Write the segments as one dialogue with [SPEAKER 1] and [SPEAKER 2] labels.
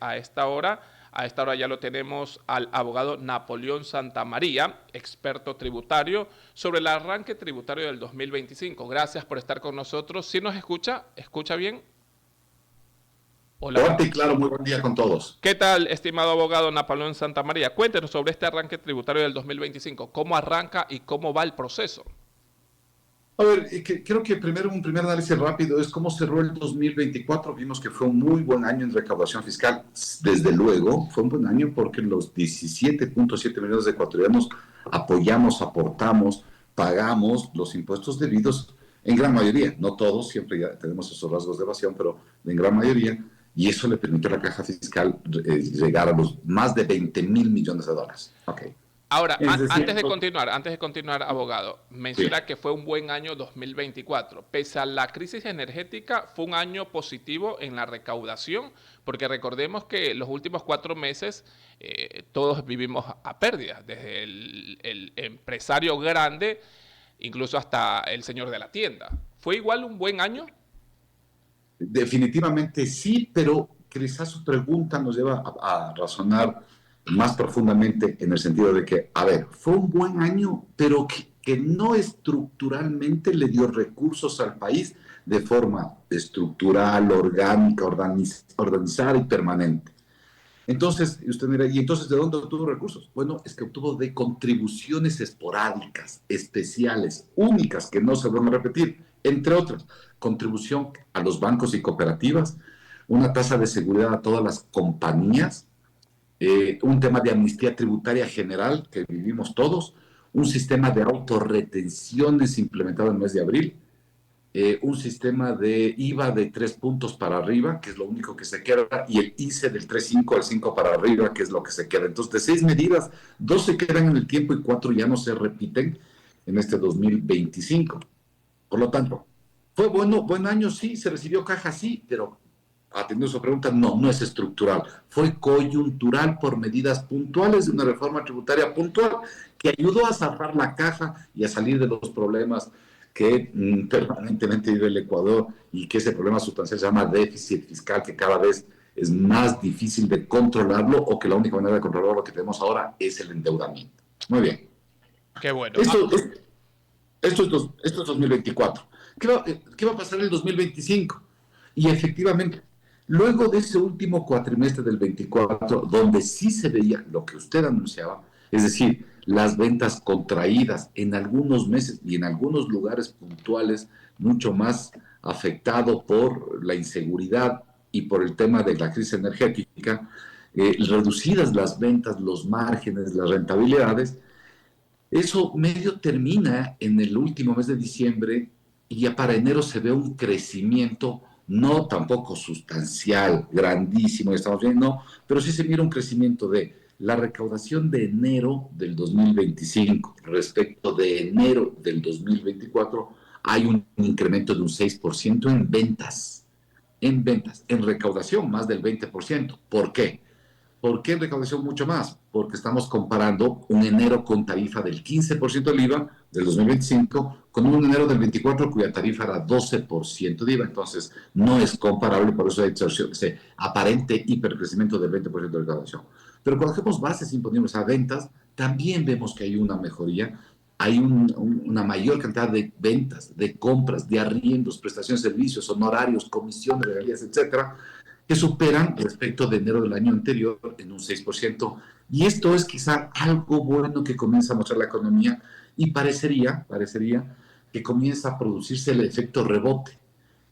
[SPEAKER 1] a esta hora. A esta hora ya lo tenemos al abogado Napoleón Santamaría, experto tributario, sobre el arranque tributario del 2025. Gracias por estar con nosotros. ¿Sí nos escucha? ¿Escucha bien? Hola,
[SPEAKER 2] Fuerte y claro, muy buen día con todos.
[SPEAKER 1] ¿qué tal, estimado abogado Napoleón Santamaría? Cuéntenos sobre este arranque tributario del 2025. ¿Cómo arranca y cómo va el proceso?
[SPEAKER 2] A ver, creo que primero un primer análisis rápido es cómo cerró el 2024. Vimos que fue un muy buen año en recaudación fiscal. Desde luego, fue un buen año porque los 17.7 millones de ecuatorianos apoyamos, aportamos, pagamos los impuestos debidos en gran mayoría. No todos, siempre ya tenemos esos rasgos de evasión, pero en gran mayoría. Y eso le permitió a la caja fiscal llegar a los más de 20.000 millones de dólares. Ok.
[SPEAKER 1] Ahora,
[SPEAKER 2] Es decir,
[SPEAKER 1] antes de continuar, abogado,
[SPEAKER 2] sí.
[SPEAKER 1] menciona que fue un buen año 2024. Pese a la crisis energética, fue un año positivo en la recaudación, porque recordemos que los últimos 4 meses todos vivimos a pérdidas, desde el empresario grande, incluso hasta el señor de la tienda. ¿Fue igual un buen año?
[SPEAKER 2] Definitivamente sí, pero quizás su pregunta nos lleva a razonar más profundamente en el sentido de que, a ver, fue un buen año, pero que no estructuralmente le dio recursos al país de forma estructural, orgánica, organizada y permanente. Entonces, usted mira, ¿y entonces de dónde obtuvo recursos? Bueno, es que obtuvo de contribuciones esporádicas, especiales, únicas, que no se van a repetir, entre otras, contribución a los bancos y cooperativas, una tasa de seguridad a todas las compañías, un tema de amnistía tributaria general que vivimos todos, un sistema de autorretenciones implementado en el mes de abril, un sistema de IVA de 3 puntos para arriba, que es lo único que se queda, y el ICE del 3,5 al 5 para arriba, que es lo que se queda. Entonces, de 6 medidas, 2 se quedan en el tiempo y 4 ya no se repiten en este 2025. Por lo tanto, fue bueno, buen año, sí, se recibió caja, sí, pero atendiendo a su pregunta, no, no es estructural. Fue coyuntural por medidas puntuales de una reforma tributaria puntual que ayudó a zafar la caja y a salir de los problemas que permanentemente vive el Ecuador y que ese problema sustancial se llama déficit fiscal, que cada vez es más difícil de controlarlo o que la única manera de controlar lo que tenemos ahora es el endeudamiento. Muy bien.
[SPEAKER 1] Qué bueno.
[SPEAKER 2] Esto, esto es 2024. ¿Qué va a pasar en el 2025? Y efectivamente, luego de ese último cuatrimestre del 24, donde sí se veía lo que usted anunciaba, es decir, las ventas contraídas en algunos meses y en algunos lugares puntuales, mucho más afectado por la inseguridad y por el tema de la crisis energética, reducidas las ventas, los márgenes, las rentabilidades, eso medio termina en el último mes de diciembre y ya para enero se ve un crecimiento, no tampoco sustancial, grandísimo, estamos viendo, no, pero sí se mira un crecimiento de la recaudación de enero del 2025 respecto de enero del 2024, hay un incremento de un 6% en ventas, en recaudación más del 20%. ¿Por qué? ¿Por qué recaudación mucho más? Porque estamos comparando un enero con tarifa del 15% del IVA del 2025 con un enero del 24 cuya tarifa era 12% de IVA. Entonces, no es comparable, por eso hay ese aparente hipercrecimiento del 20% de recaudación. Pero cuando hacemos bases imponibles a ventas, también vemos que hay una mejoría, hay una mayor cantidad de ventas, de compras, de arriendos, prestaciones de servicios, honorarios, comisiones, regalías, etcétera, que superan respecto de enero del año anterior en un 6%. Y esto es quizá algo bueno que comienza a mostrar la economía y parecería que comienza a producirse el efecto rebote.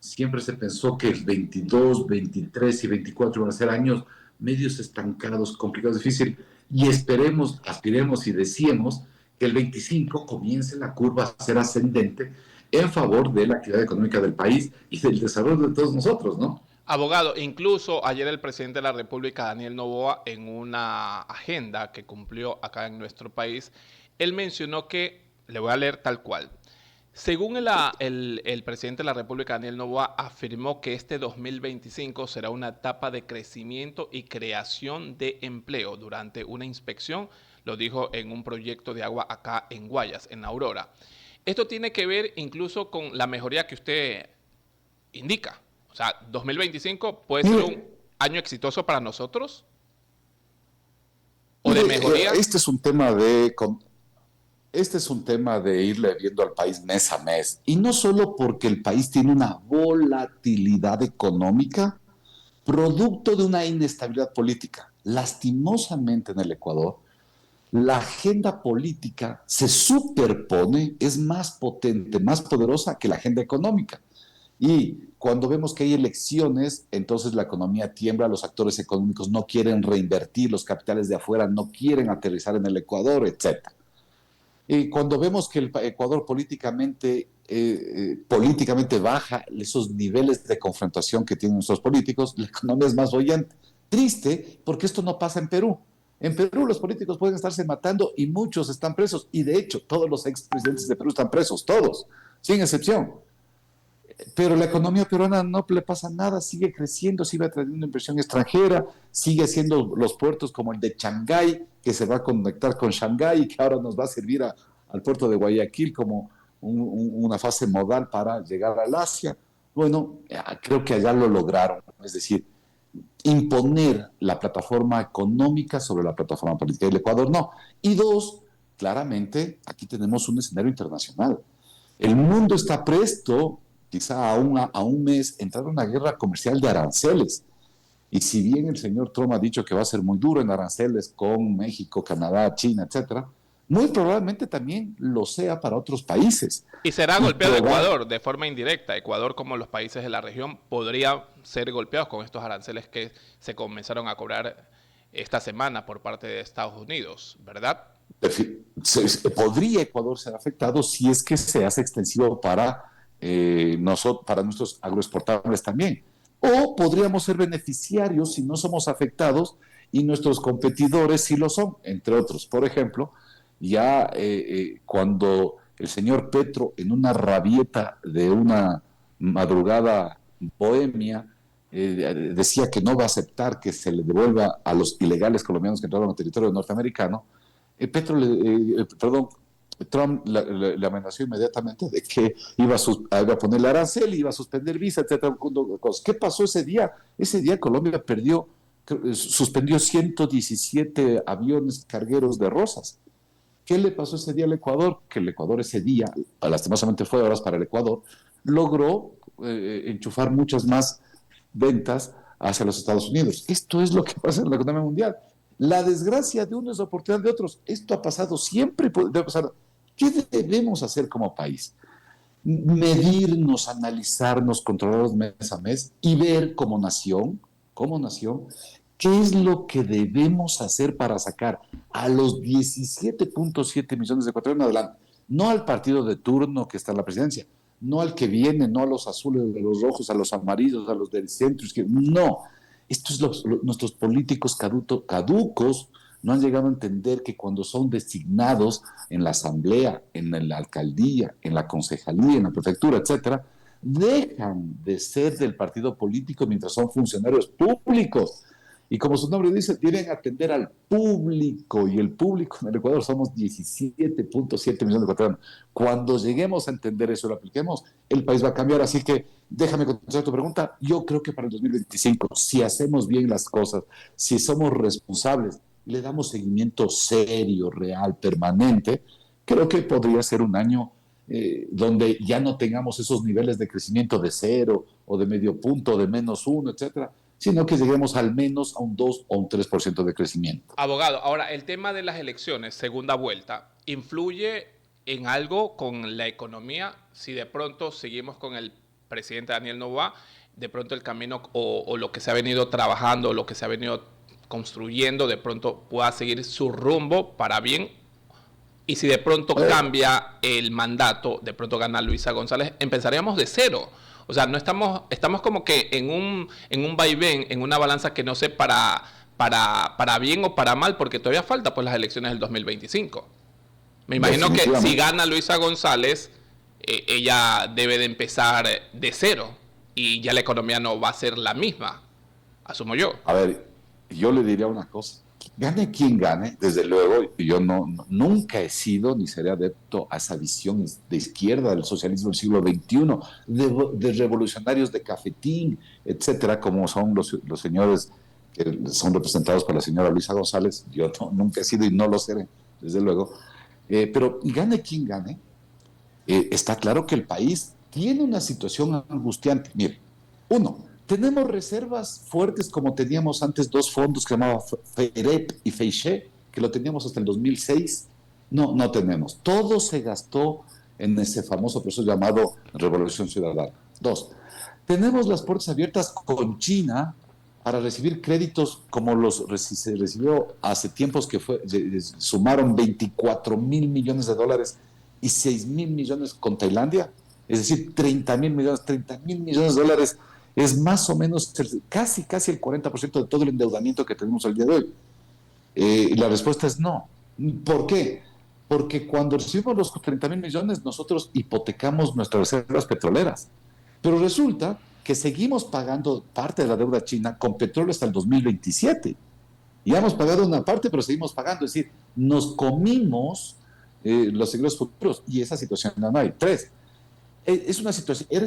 [SPEAKER 2] Siempre se pensó que el 22, 23 y 24 van a ser años medios estancados, complicados, difíciles, y esperemos, aspiremos y deseemos que el 25 comience la curva a ser ascendente en favor de la actividad económica del país y del desarrollo de todos nosotros, ¿no?
[SPEAKER 1] Abogado, incluso ayer el presidente de la República, Daniel Noboa, en una agenda que cumplió acá en nuestro país, él mencionó que, le voy a leer tal cual, según el presidente de la República, Daniel Noboa, afirmó que este 2025 será una etapa de crecimiento y creación de empleo durante una inspección, lo dijo en un proyecto de agua acá en Guayas, en Aurora. Esto tiene que ver incluso con la mejoría que usted indica. O sea, 2025 puede ser un...
[SPEAKER 2] Mire,
[SPEAKER 1] año exitoso para nosotros o de mejoría.
[SPEAKER 2] Este es un tema de irle viendo al país mes a mes. Y no solo porque el país tiene una volatilidad económica, producto de una inestabilidad política. Lastimosamente en el Ecuador, la agenda política se superpone, es más potente, más poderosa que la agenda económica. Y cuando vemos que hay elecciones, entonces la economía tiembla, los actores económicos no quieren reinvertir, los capitales de afuera no quieren aterrizar en el Ecuador, etcétera. Y cuando vemos que el Ecuador políticamente baja esos niveles de confrontación que tienen nuestros políticos, la economía es más bollante. Triste, porque esto no pasa en Perú. En Perú los políticos pueden estarse matando y muchos están presos. Y de hecho, todos los expresidentes de Perú están presos, todos, sin excepción. Pero la economía peruana no le pasa nada, sigue creciendo, sigue atrayendo inversión extranjera, sigue haciendo los puertos como el de Shanghái, que se va a conectar con Shanghái y que ahora nos va a servir al puerto de Guayaquil como una fase modal para llegar al Asia. Bueno, creo que allá lo lograron, es decir, imponer la plataforma económica sobre la plataforma política. El Ecuador no. Y dos, claramente, aquí tenemos un escenario internacional. El mundo está presto, quizá a un mes, entrar a una guerra comercial de aranceles. Y si bien el señor Trump ha dicho que va a ser muy duro en aranceles con México, Canadá, China, etcétera, muy probablemente también lo sea para otros países.
[SPEAKER 1] Y será golpeado Ecuador de forma indirecta. Ecuador, como los países de la región, podría ser golpeados con estos aranceles que se comenzaron a cobrar esta semana por parte de Estados Unidos, ¿verdad?
[SPEAKER 2] Podría Ecuador ser afectado si es que se hace extensivo para nuestros agroexportables también. O podríamos ser beneficiarios si no somos afectados y nuestros competidores sí lo son, entre otros. Por ejemplo, ya cuando el señor Petro, en una rabieta de una madrugada bohemia, decía que no va a aceptar que se le devuelva a los ilegales colombianos que entraron al territorio norteamericano, Trump le amenazó inmediatamente de que iba a poner el arancel, iba a suspender visa, etcétera. ¿Qué pasó ese día? Ese día Colombia suspendió 117 aviones cargueros de rosas. ¿Qué le pasó ese día al Ecuador? Que el Ecuador ese día, lastimosamente fue horas para el Ecuador, logró enchufar muchas más ventas hacia los Estados Unidos. Esto es lo que pasa en la economía mundial. La desgracia de uno es la oportunidad de otros. Esto ha pasado siempre, debe pasar. ¿Qué debemos hacer como país? Medirnos, analizarnos, controlarnos mes a mes y ver como nación, qué es lo que debemos hacer para sacar a los 17.7 millones de ecuatorianos adelante. No al partido de turno que está en la presidencia, no al que viene, no a los azules, a los rojos, a los amarillos, a los del centro. No, nuestros políticos caducos no han llegado a entender que cuando son designados en la asamblea, en la alcaldía, en la concejalía, en la prefectura, etcétera, dejan de ser del partido político mientras son funcionarios públicos. Y como su nombre dice, deben atender al público, y el público en el Ecuador somos 17.7 millones de ecuatorianos. Cuando lleguemos a entender eso y lo apliquemos, el país va a cambiar. Así que déjame contestar tu pregunta. Yo creo que para el 2025, si hacemos bien las cosas, si somos responsables, le damos seguimiento serio, real, permanente, creo que podría ser un año donde ya no tengamos esos niveles de crecimiento de 0 o de medio punto, de -1, etcétera, sino que lleguemos al menos a un 2 o un 3% de crecimiento.
[SPEAKER 1] Abogado, ahora el tema de las elecciones, segunda vuelta, ¿influye en algo con la economía? Si de pronto seguimos con el presidente Daniel Noboa, de pronto el camino o lo que se ha venido trabajando, lo que se ha venido construyendo, de pronto pueda seguir su rumbo para bien. Y si de pronto cambia el mandato, de pronto gana Luisa González, empezaríamos de cero. O sea, no estamos como que en un vaivén, en una balanza que no sé para bien o para mal, porque todavía falta pues las elecciones del 2025. Me imagino que si gana Luisa González, ella debe de empezar de cero y ya la economía no va a ser la misma, asumo yo.
[SPEAKER 2] A ver, yo le diría una cosa. Gane quien gane, desde luego, yo nunca he sido ni seré adepto a esa visión de izquierda del socialismo del siglo XXI, de revolucionarios de cafetín, etcétera, como son los señores que son representados por la señora Luisa González. Yo nunca he sido y no lo seré, desde luego. Pero gane quien gane, está claro que el país tiene una situación angustiante. Mire, uno, tenemos reservas fuertes como teníamos antes dos fondos que se llamaban FEREP y FEICHE, que lo teníamos hasta el 2006. No, no tenemos. Todo se gastó en ese famoso proceso llamado Revolución Ciudadana. Dos, tenemos las puertas abiertas con China para recibir créditos como se recibió hace tiempos, que sumaron 24,000 millones de dólares y 6,000 millones con Tailandia, es decir, 30,000 millones, 30,000 millones de dólares es más o menos casi el 40% de todo el endeudamiento que tenemos al día de hoy. Y la respuesta es no. ¿Por qué? Porque cuando recibimos los 30,000 millones, nosotros hipotecamos nuestras reservas petroleras. Pero resulta que seguimos pagando parte de la deuda china con petróleo hasta el 2027. Ya hemos pagado una parte, pero seguimos pagando. Es decir, nos comimos los ingresos futuros y esa situación no hay. Tres, eres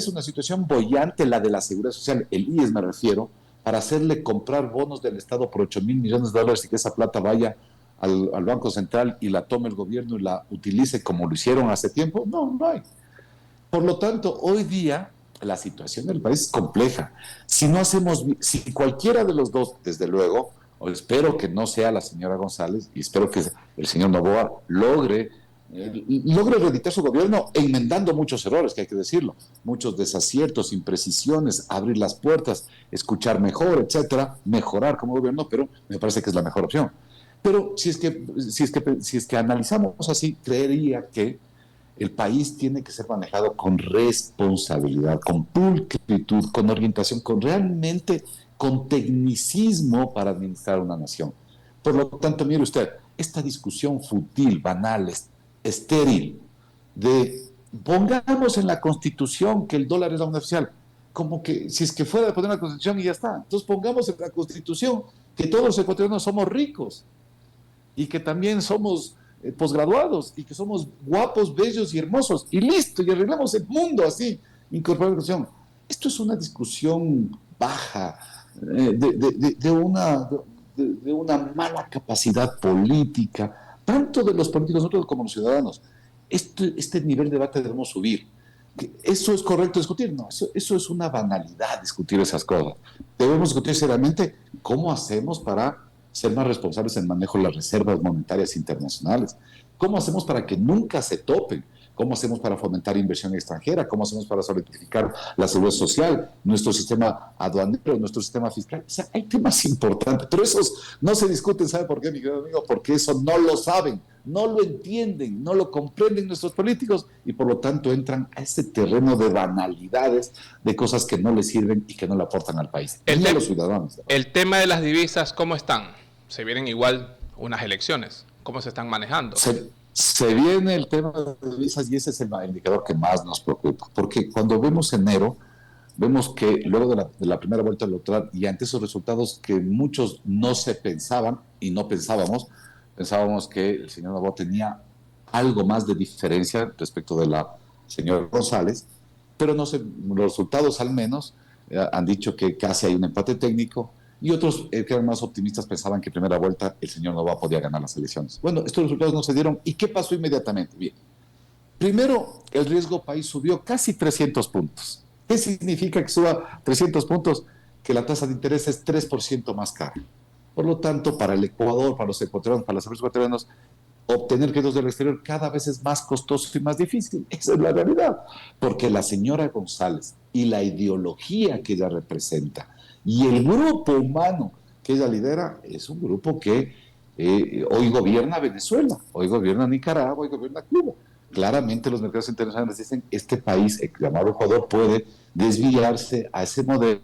[SPEAKER 2] una situación boyante la de la seguridad social, el IES me refiero, para hacerle comprar bonos del Estado por 8,000 millones de dólares y que esa plata vaya al Banco Central y la tome el gobierno y la utilice como lo hicieron hace tiempo. No, no hay. Por lo tanto, hoy día la situación del país es compleja. Si cualquiera de los dos, desde luego, o espero que no sea la señora González y espero que el señor Noboa logre reeditar su gobierno enmendando muchos errores, que hay que decirlo, muchos desaciertos, imprecisiones, abrir las puertas, escuchar mejor, etcétera, mejorar como gobierno, pero me parece que es la mejor opción. Pero si es que analizamos así, creería que el país tiene que ser manejado con responsabilidad, con pulcritud, con orientación, con tecnicismo para administrar una nación. Por lo tanto, mire usted, esta discusión fútil, banal, estéril, de pongamos en la Constitución que el dólar es la moneda oficial, como que si es que fuera de poner la Constitución y ya está. Entonces pongamos en la Constitución que todos los ecuatorianos somos ricos y que también somos posgraduados y que somos guapos, bellos y hermosos, y listo, y arreglamos el mundo así, incorporando la Constitución. Esto es una discusión baja, de una mala capacidad política, tanto de los políticos nosotros como los ciudadanos. Este nivel de debate debemos subir. ¿Eso es correcto discutir? No, eso es una banalidad discutir esas cosas. Debemos discutir seriamente cómo hacemos para ser más responsables en el manejo de las reservas monetarias internacionales. ¿Cómo hacemos para que nunca se topen? ¿Cómo hacemos para fomentar inversión extranjera? ¿Cómo hacemos para solidificar la seguridad social, nuestro sistema aduanero, nuestro sistema fiscal? O sea, hay temas importantes, pero esos no se discuten. ¿Sabe por qué, mi querido amigo? Porque eso no lo saben, no lo entienden, no lo comprenden nuestros políticos y por lo tanto entran a ese terreno de banalidades, de cosas que no les sirven y que no le aportan al país, ni a los ciudadanos.
[SPEAKER 1] El tema de las divisas, ¿cómo están? Se vienen igual unas elecciones. ¿Cómo se están manejando?
[SPEAKER 2] Se viene el tema de divisas y ese es el indicador que más nos preocupa, porque cuando vemos enero, vemos que luego de la primera vuelta electoral y ante esos resultados que muchos no se pensaban y no pensábamos que el señor Noboa tenía algo más de diferencia respecto de la señora González, pero no sé, los resultados al menos han dicho que casi hay un empate técnico y otros que eran más optimistas pensaban que en primera vuelta el señor Noboa podía ganar las elecciones. Bueno, estos resultados no se dieron. ¿Y qué pasó inmediatamente? Bien, primero el riesgo país subió casi 300 puntos. ¿Qué significa que suba 300 puntos? Que la tasa de interés es 3% más cara. Por lo tanto, para el Ecuador, para los ecuatorianos, para los empresas ecuatorianos, obtener créditos del exterior cada vez es más costoso y más difícil. Esa es la realidad. Porque la señora González y la ideología que ella representa y el grupo humano que ella lidera es un grupo que hoy gobierna Venezuela, hoy gobierna Nicaragua, hoy gobierna Cuba. Claramente los mercados internacionales dicen este país, el llamado Ecuador, puede desviarse a ese modelo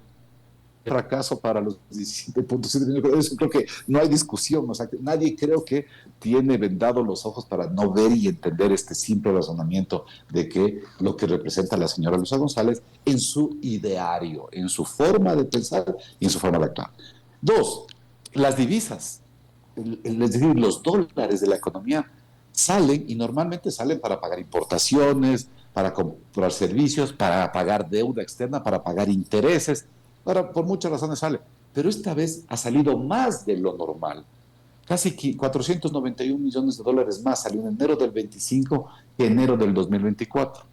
[SPEAKER 2] fracaso para los 17.7 millones. Eso creo que no hay discusión, o sea, que nadie creo que tiene vendado los ojos para no ver y entender este simple razonamiento de que lo que representa la señora Luisa González en su ideario, en su forma de pensar y en su forma de actuar. Dos, las divisas. es decir, los dólares de la economía salen y normalmente salen para pagar importaciones, para comprar servicios, para pagar deuda externa, para pagar intereses, por muchas razones sale. Pero esta vez ha salido más de lo normal. Casi 491 millones de dólares más salió en enero del 25 que enero del 2024.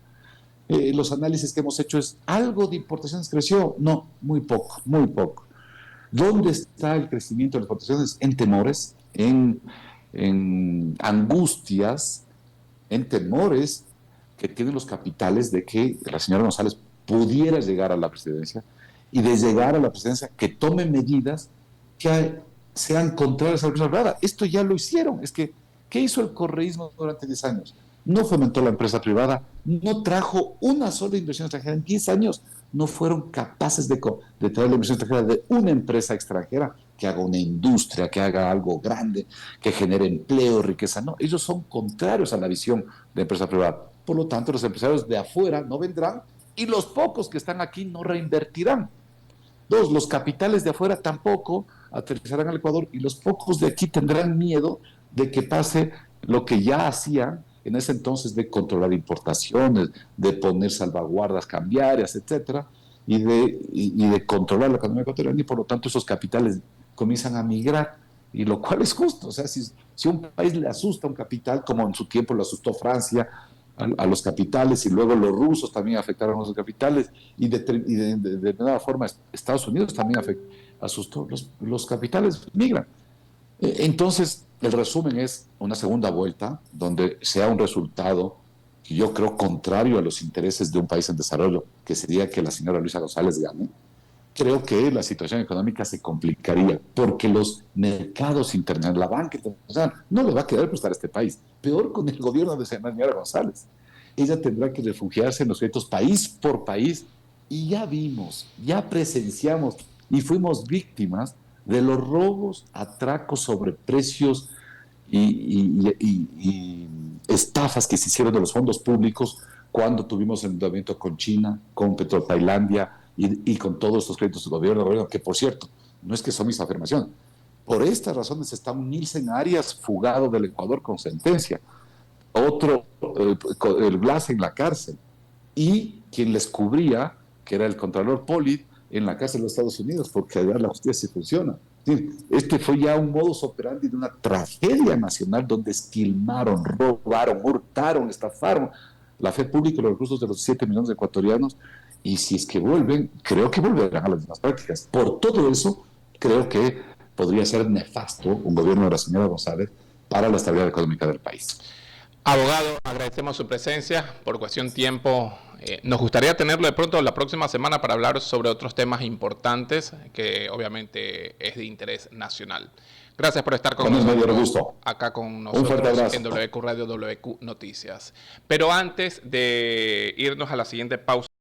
[SPEAKER 2] Los análisis que hemos hecho es, ¿algo de importaciones creció? No, muy poco, muy poco. ¿Dónde está el crecimiento de las exportaciones? En temores, en angustias, en temores que tienen los capitales de que la señora González pudiera llegar a la presidencia y de llegar a la presidencia que tome medidas que sean contrarias a la empresa privada. Esto ya lo hicieron. Es que, ¿qué hizo el correísmo durante 10 años? No fomentó la empresa privada, no trajo una sola inversión extranjera. En 10 años no fueron capaces de traer la inversión extranjera de una empresa extranjera que haga una industria, que haga algo grande, que genere empleo, riqueza. No, ellos son contrarios a la visión de empresa privada. Por lo tanto, los empresarios de afuera no vendrán y los pocos que están aquí no reinvertirán. Dos, los capitales de afuera tampoco aterrizarán al Ecuador y los pocos de aquí tendrán miedo de que pase lo que ya hacían en ese entonces de controlar importaciones, de poner salvaguardas cambiarias, etcétera, y de controlar la economía ecuatoriana, y por lo tanto esos capitales comienzan a migrar, y lo cual es justo. O sea, si un país le asusta a un capital, como en su tiempo lo asustó Francia a los capitales, y luego los rusos también afectaron a los capitales, y de determinada forma Estados Unidos también asustó, los capitales migran. Entonces, el resumen es una segunda vuelta donde sea un resultado que yo creo contrario a los intereses de un país en desarrollo, que sería que la señora Luisa González gane. Creo que la situación económica se complicaría porque los mercados internacionales, la banca internacional, no le va a querer prestar a este país. Peor con el gobierno de la señora González. Ella tendrá que refugiarse en los créditos país por país, y ya vimos, ya presenciamos y fuimos víctimas de los robos, atracos sobre precios y estafas que se hicieron de los fondos públicos cuando tuvimos el endeudamiento con China, con Tailandia y con todos estos créditos del gobierno, que por cierto, no es que son mis afirmaciones. Por estas razones está un Nielsen Arias fugado del Ecuador con sentencia, otro, el Blas en la cárcel, y quien les cubría, que era el Contralor Pollitt, en la cárcel de los Estados Unidos, porque allá la justicia sí funciona. Este fue ya un modus operandi de una tragedia nacional donde esquilmaron, robaron, hurtaron, estafaron la fe pública y los recursos de los 7 millones de ecuatorianos, y si es que vuelven, creo que volverán a las mismas prácticas. Por todo eso, creo que podría ser nefasto un gobierno de la señora González para la estabilidad económica del país.
[SPEAKER 1] Abogado, agradecemos su presencia. Por cuestión tiempo, nos gustaría tenerlo de pronto la próxima semana para hablar sobre otros temas importantes que obviamente es de interés nacional. Gracias por estar con nosotros, acá con nosotros en WQ Radio, WQ Noticias. Pero antes de irnos a la siguiente pausa,